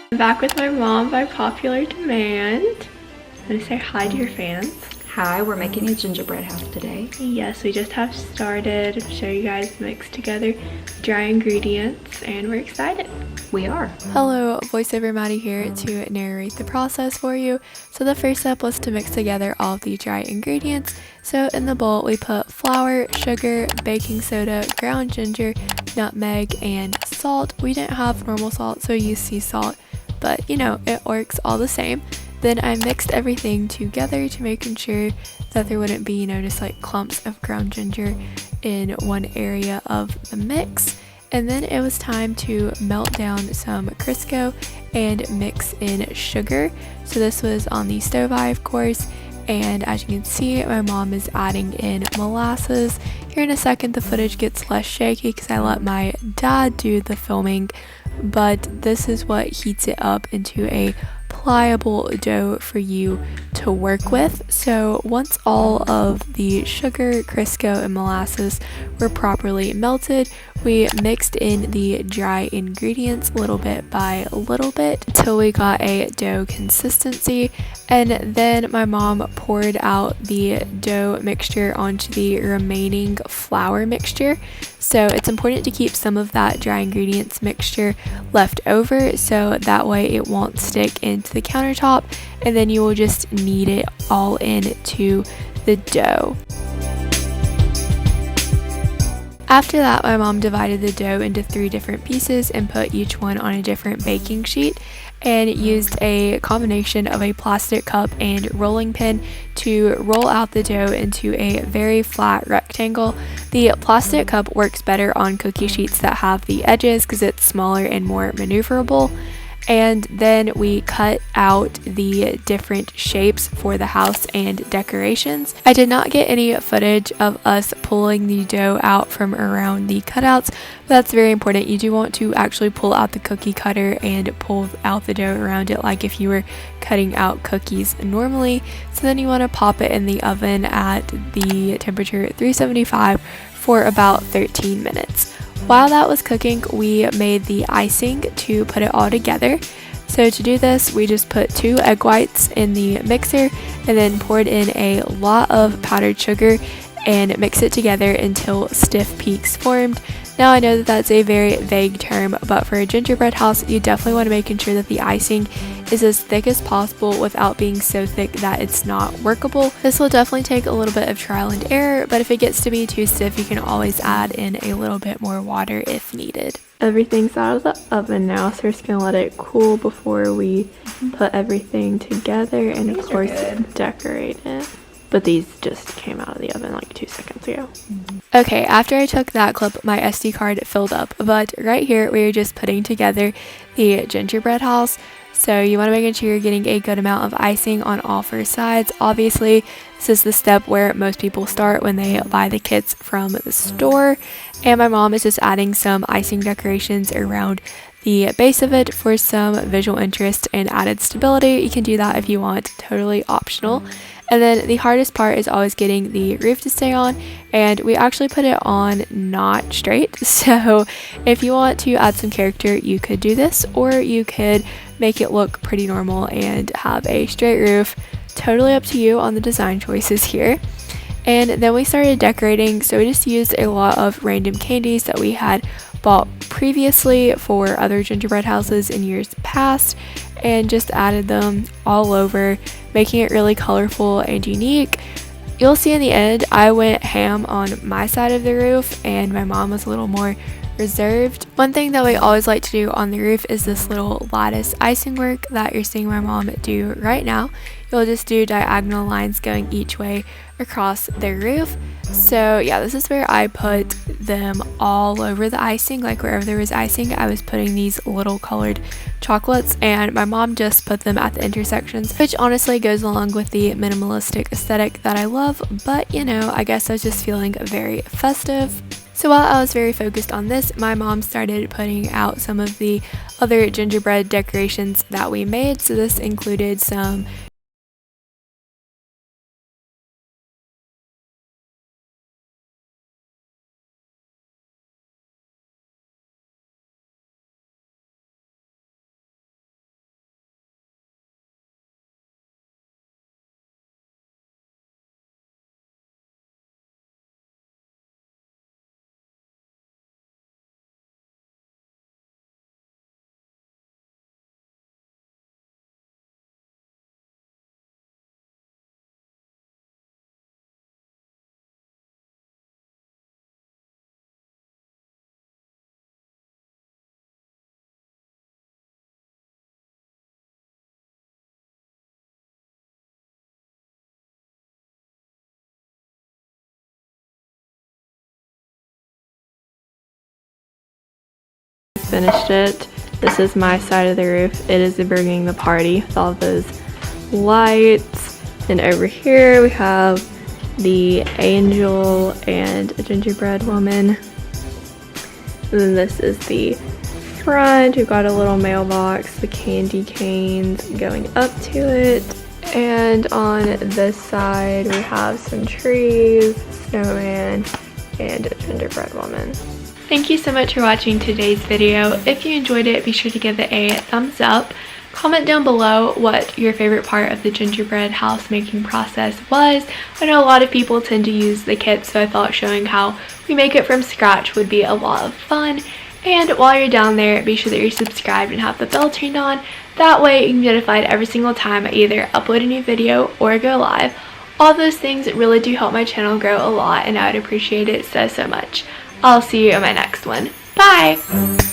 I'm back with my mom by popular demand. I'm gonna say hi to your fans. Hi, we're making a gingerbread house today. Yes, we just have started. Show you guys mixed together dry ingredients and we're excited. We are. Hello, voiceover Maddie here to narrate the process for you. So the first step was to mix together all of the dry ingredients. So in the bowl we put flour, sugar, baking soda, ground ginger, nutmeg, and salt. We didn't have normal salt, so we used sea salt, but you know, it works all the same. Then I mixed everything together to making sure that there wouldn't be, just like clumps of ground ginger in one area of the mix. And then it was time to melt down some Crisco and mix in sugar. So this was on the stove eye, of course. And as you can see, my mom is adding in molasses. Here in a second, the footage gets less shaky because I let my dad do the filming. But this is what heats it up into a pliable dough for you to work with. So once all of the sugar, Crisco, and molasses were properly melted, we mixed in the dry ingredients little bit by little bit until we got a dough consistency. And then my mom poured out the dough mixture onto the remaining flour mixture. So it's important to keep some of that dry ingredients mixture left over so that way it won't stick into the countertop, and then you will just knead it all into the dough. After that, my mom divided the dough into 3 different pieces and put each one on a different baking sheet, and used a combination of a plastic cup and rolling pin to roll out the dough into a very flat rectangle. The plastic cup works better on cookie sheets that have the edges because it's smaller and more maneuverable. And then we cut out the different shapes for the house and decorations. I did not get any footage of us pulling the dough out from around the cutouts, but that's very important. You do want to actually pull out the cookie cutter and pull out the dough around it like if you were cutting out cookies normally. So then you want to pop it in the oven at the temperature 375 for about 13 minutes. While that was cooking, we made the icing to put it all together. So to do this, we just put 2 egg whites in the mixer and then poured in a lot of powdered sugar and mix it together until stiff peaks formed. Now I know that that's a very vague term, but for a gingerbread house, you definitely want to make sure that the icing is as thick as possible without being so thick that it's not workable. This will definitely take a little bit of trial and error, but if it gets to be too stiff, you can always add in a little bit more water if needed. Everything's out of the oven now, so we're just gonna let it cool before we put everything together and of course decorate it. But these just came out of the oven like 2 seconds ago. Okay, after I took that clip, my SD card filled up, but right here we are just putting together the gingerbread house. So you want to make sure you're getting a good amount of icing on all 4 sides. Obviously, this is the step where most people start when they buy the kits from the store. And my mom is just adding some icing decorations around the base of it for some visual interest and added stability. You can do that if you want, totally optional. And then the hardest part is always getting the roof to stay on, and we actually put it on not straight. So if you want to add some character, you could do this, or you could make it look pretty normal and have a straight roof. Totally up to you on the design choices here. And then we started decorating, so we just used a lot of random candies that we had bought previously for other gingerbread houses in years past, and just added them all over, making it really colorful and unique. You'll see in the end, I went ham on my side of the roof and my mom was a little more reserved. One thing that we always like to do on the roof is this little lattice icing work that you're seeing my mom do right now. You'll just do diagonal lines going each way across the roof. So yeah, this is where I put them all over the icing. Like wherever there was icing, I was putting these little colored chocolates, and my mom just put them at the intersections, which honestly goes along with the minimalistic aesthetic that I love. But I guess I was just feeling very festive. So while I was very focused on this, my mom started putting out some of the other gingerbread decorations that we made. So this included some just finished it. This is my side of the roof. It is bringing the party with all of those lights. And over here we have the angel and a gingerbread woman. And then this is the front. We've got a little mailbox, the candy canes going up to it. And on this side we have some trees, snowman, and a gingerbread woman. Thank you so much for watching today's video. If you enjoyed it, be sure to give it a thumbs up. Comment down below what your favorite part of the gingerbread house making process was. I know a lot of people tend to use the kit, so I thought showing how we make it from scratch would be a lot of fun. And while you're down there, be sure that you're subscribed and have the bell turned on. That way you can be notified every single time I either upload a new video or go live. All those things really do help my channel grow a lot, and I would appreciate it so much. I'll see you in my next one. Bye!